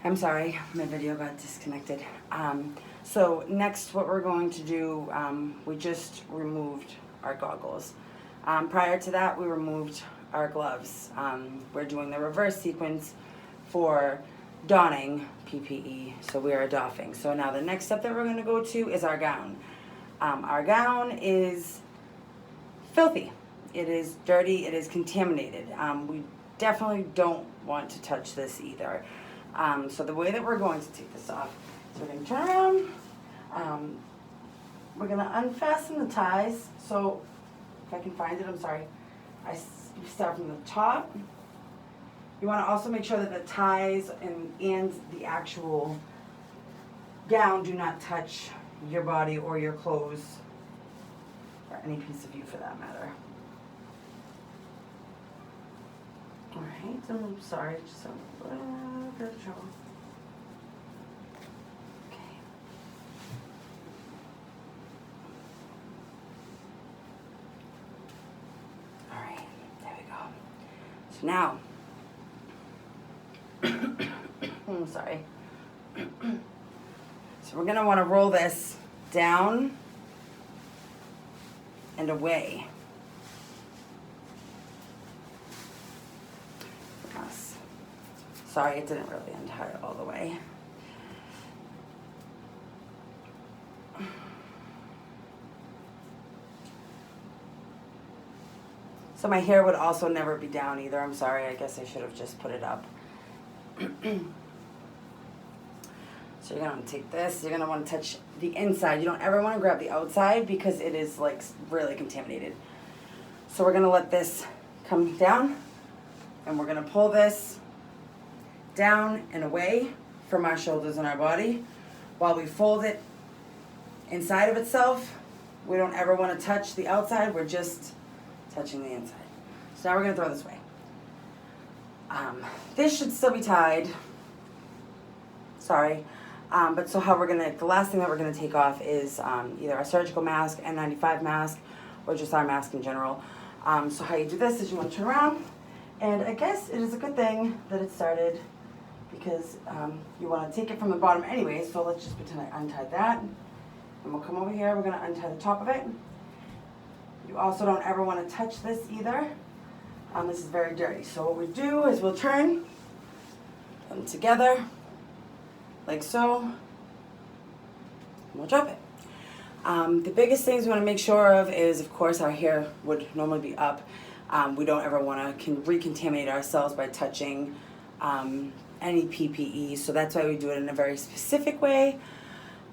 I'm sorry, my video got disconnected. So next what we're going to do, we just removed our goggles. Prior to that, we removed our gloves. We're doing the reverse sequence for donning PPE, so we are doffing. So now the next step that we're going to go to is our gown. Our gown is filthy. It is dirty, it is contaminated. We definitely don't want to touch this either. So the way that we're going to take this off, so we're going to turn around, we're going to unfasten the ties. So if I can find it, I'm sorry. You start from the top. You want to also make sure that the ties and the actual gown do not touch your body or your clothes, or any piece of you for that matter. Alright, I'm sorry, just a little bit of trouble. Okay. Alright, there we go. So now, I'm sorry. So we're going to want to roll this down and away. Sorry, it didn't really untie it all the way. So my hair would also never be down either. I'm sorry, I guess I should have just put it up. So you're going to take this, you're going to want to touch the inside. You don't ever want to grab the outside because it is like really contaminated. So we're going to let this come down and we're going to pull this down and away from our shoulders and our body while we fold it inside of itself. We don't ever want to touch the outside, we're just touching the inside. So now we're going to throw this away. This should still be tied. Sorry. But so how the last thing that we're going to take off is either our surgical mask, N95 mask, or just our mask in general. So how you do this is you want to turn around, and I guess it is a good thing that it started because you want to take it from the bottom anyway, so let's just pretend I untied that. And we'll come over here, we're going to untie the top of it. You also don't ever want to touch this either. This is very dirty. So what we do is we'll turn them together, like so, and we'll drop it. The biggest things we want to make sure of is, of course, our hair would normally be up. We don't ever want to recontaminate ourselves by touching any PPE, so that's why we do it in a very specific way.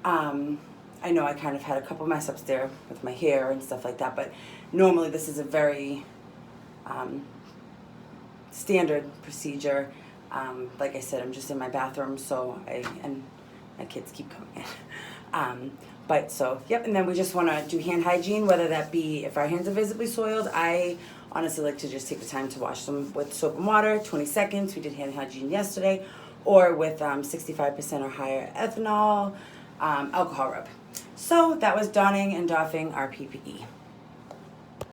I know I kind of had a couple mess ups there with my hair and stuff like that, but normally this is a very standard procedure. Like I said, I'm just in my bathroom, so and my kids keep coming in. But so, yep, and then we just want to do hand hygiene, whether that be if our hands are visibly soiled. I honestly like to just take the time to wash them with soap and water, 20 seconds. We did hand hygiene yesterday, or with 65% or higher ethanol, alcohol rub. So that was donning and doffing our PPE.